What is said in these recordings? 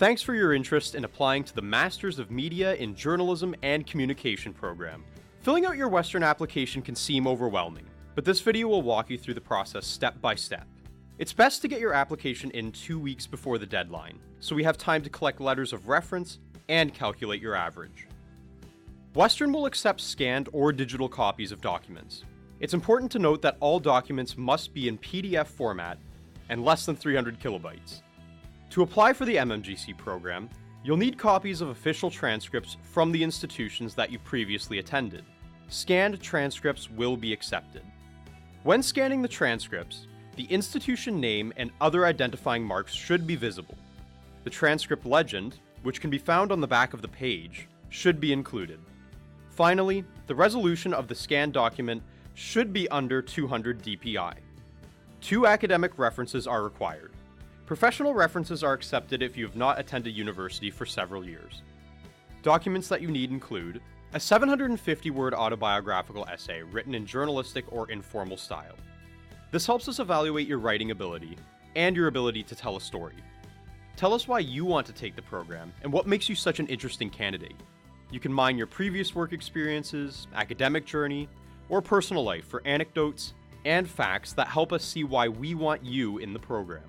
Thanks for your interest in applying to the Masters of Media in Journalism and Communication program. Filling out your Western application can seem overwhelming, but this video will walk you through the process step by step. It's best to get your application in 2 weeks before the deadline, so we have time to collect letters of reference and calculate your average. Western will accept scanned or digital copies of documents. It's important to note that all documents must be in PDF format and less than 300 kilobytes. To apply for the MMJC program, you'll need copies of official transcripts from the institutions that you previously attended. Scanned transcripts will be accepted. When scanning the transcripts, the institution name and other identifying marks should be visible. The transcript legend, which can be found on the back of the page, should be included. Finally, the resolution of the scanned document should be under 200 dpi. 2 academic references are required. Professional references are accepted if you have not attended university for several years. Documents that you need include a 750-word autobiographical essay written in journalistic or informal style. This helps us evaluate your writing ability and your ability to tell a story. Tell us why you want to take the program and what makes you such an interesting candidate. You can mine your previous work experiences, academic journey, or personal life for anecdotes and facts that help us see why we want you in the program.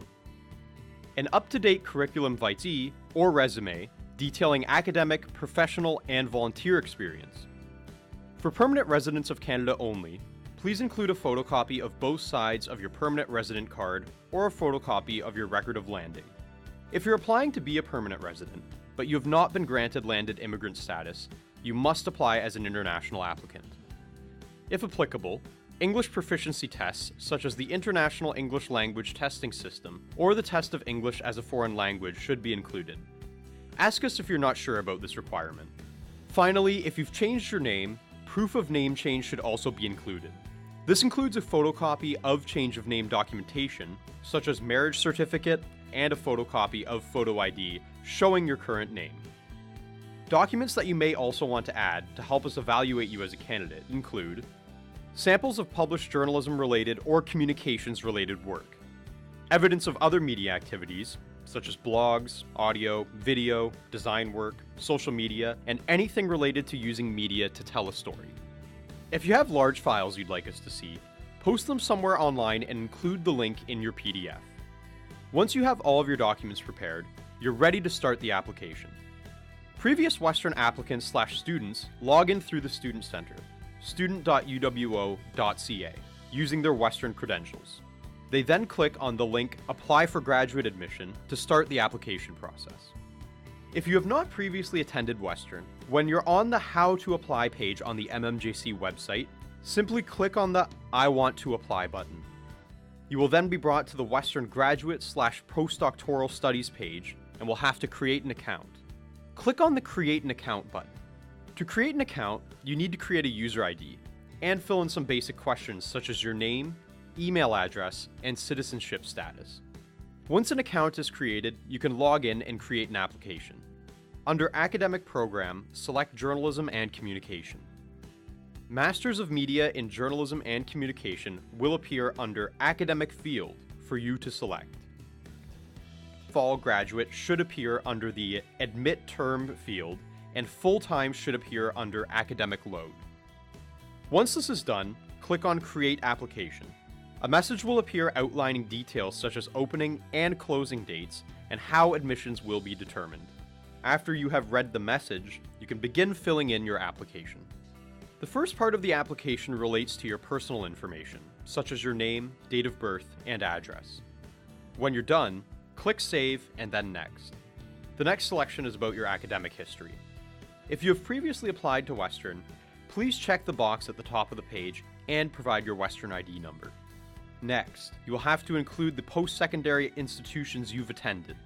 An up-to-date curriculum vitae or resume detailing academic, professional, and volunteer experience. For permanent residents of Canada only, please include a photocopy of both sides of your permanent resident card or a photocopy of your record of landing. If you're applying to be a permanent resident, but you have not been granted landed immigrant status, you must apply as an international applicant. If applicable, English proficiency tests such as the International English Language Testing System or the Test of English as a Foreign Language should be included. Ask us if you're not sure about this requirement. Finally, if you've changed your name, proof of name change should also be included. This includes a photocopy of change of name documentation, such as marriage certificate and a photocopy of photo ID showing your current name. Documents that you may also want to add to help us evaluate you as a candidate include samples of published journalism-related or communications-related work, evidence of other media activities, such as blogs, audio, video, design work, social media, and anything related to using media to tell a story. If you have large files you'd like us to see, post them somewhere online and include the link in your PDF. Once you have all of your documents prepared, you're ready to start the application. Previous Western applicants/students log in through the Student Center, student.uwo.ca, using their Western credentials. They then click on the link Apply for Graduate Admission to start the application process. If you have not previously attended Western, when you're on the How to Apply page on the MMJC website, simply click on the I Want to Apply button. You will then be brought to the Western Graduate/Postdoctoral Studies page and will have to create an account. Click on the Create an Account button. To create an account, you need to create a user ID and fill in some basic questions such as your name, email address, and citizenship status. Once an account is created, you can log in and create an application. Under Academic Program, select Journalism and Communication. Masters of Media in Journalism and Communication will appear under Academic Field for you to select. Fall Graduate should appear under the Admit Term field, and Full-Time should appear under Academic Load. Once this is done, click on Create Application. A message will appear outlining details such as opening and closing dates and how admissions will be determined. After you have read the message, you can begin filling in your application. The first part of the application relates to your personal information, such as your name, date of birth, and address. When you're done, click Save and then Next. The next selection is about your academic history. If you have previously applied to Western, please check the box at the top of the page and provide your Western ID number. Next, you will have to include the post-secondary institutions you've attended.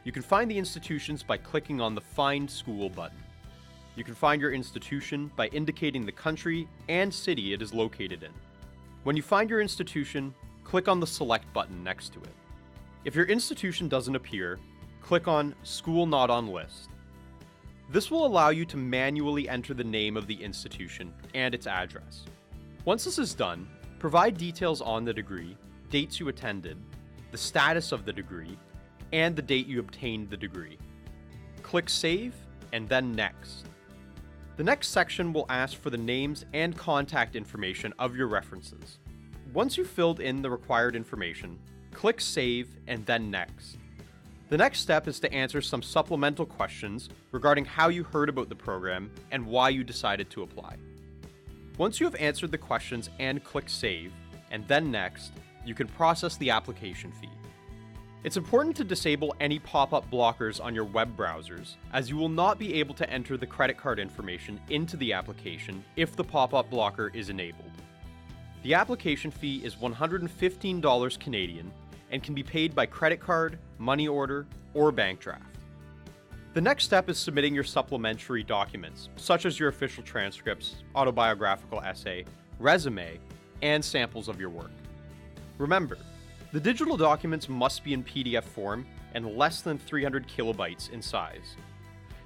You can find the institutions by clicking on the Find School button. You can find your institution by indicating the country and city it is located in. When you find your institution, click on the Select button next to it. If your institution doesn't appear, click on School Not on List. This will allow you to manually enter the name of the institution and its address. Once this is done, provide details on the degree, dates you attended, the status of the degree, and the date you obtained the degree. Click Save, and then Next. The next section will ask for the names and contact information of your references. Once you've filled in the required information, click Save and then Next. The next step is to answer some supplemental questions regarding how you heard about the program and why you decided to apply. Once you have answered the questions and click Save, and then Next, you can process the application fee. It's important to disable any pop-up blockers on your web browsers, as you will not be able to enter the credit card information into the application if the pop-up blocker is enabled. The application fee is $115 Canadian and can be paid by credit card, money order, or bank draft. The next step is submitting your supplementary documents, such as your official transcripts, autobiographical essay, resume, and samples of your work. Remember, the digital documents must be in PDF form and less than 300 kilobytes in size.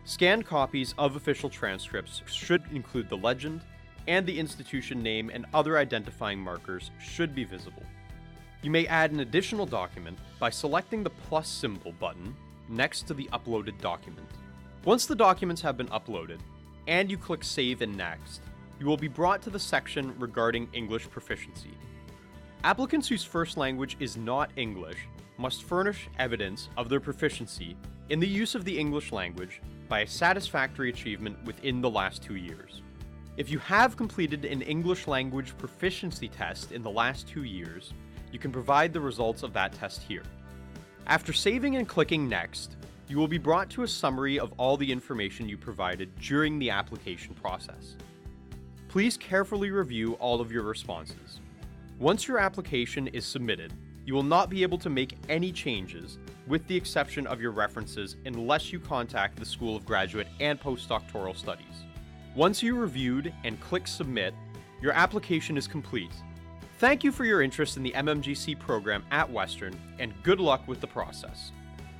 Scanned copies of official transcripts should include the legend, and the institution name and other identifying markers should be visible. You may add an additional document by selecting the plus symbol button next to the uploaded document. Once the documents have been uploaded, and you click Save and Next, you will be brought to the section regarding English proficiency. Applicants whose first language is not English must furnish evidence of their proficiency in the use of the English language by a satisfactory achievement within the last 2 years. If you have completed an English language proficiency test in the last 2 years, you can provide the results of that test here. After saving and clicking Next, you will be brought to a summary of all the information you provided during the application process. Please carefully review all of your responses. Once your application is submitted, you will not be able to make any changes, with the exception of your references, unless you contact the School of Graduate and Postdoctoral Studies. Once you reviewed and click Submit, your application is complete. Thank you for your interest in the MMGC program at Western, and good luck with the process.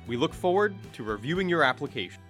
We look forward to reviewing your application.